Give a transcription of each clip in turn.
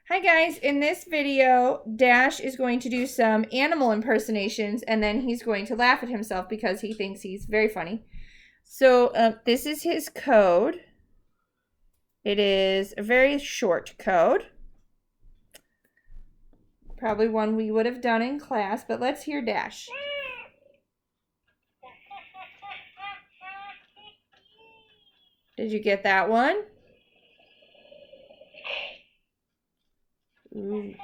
Hi guys, in this video, Dash is going to do some animal impersonations and then he's going to laugh at himself because he thinks he's very funny. So this is his code. It is a very short code. Probably one we would have done in class, but let's hear Dash. Did you get that one? Ooh.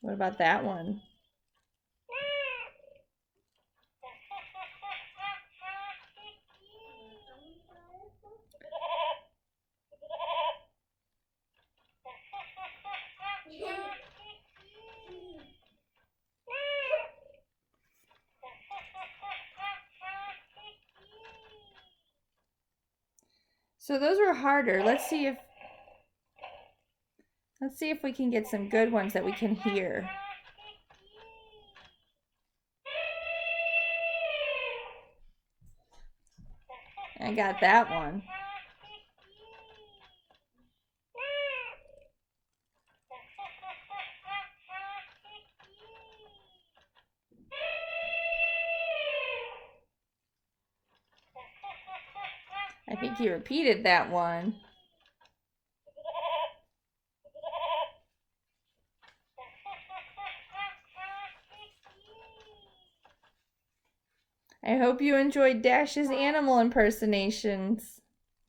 What about that one? So those were harder. Let's see if we can get some good ones that we can hear. I got that one. I think he repeated that one. I hope you enjoyed Dash's animal impersonations.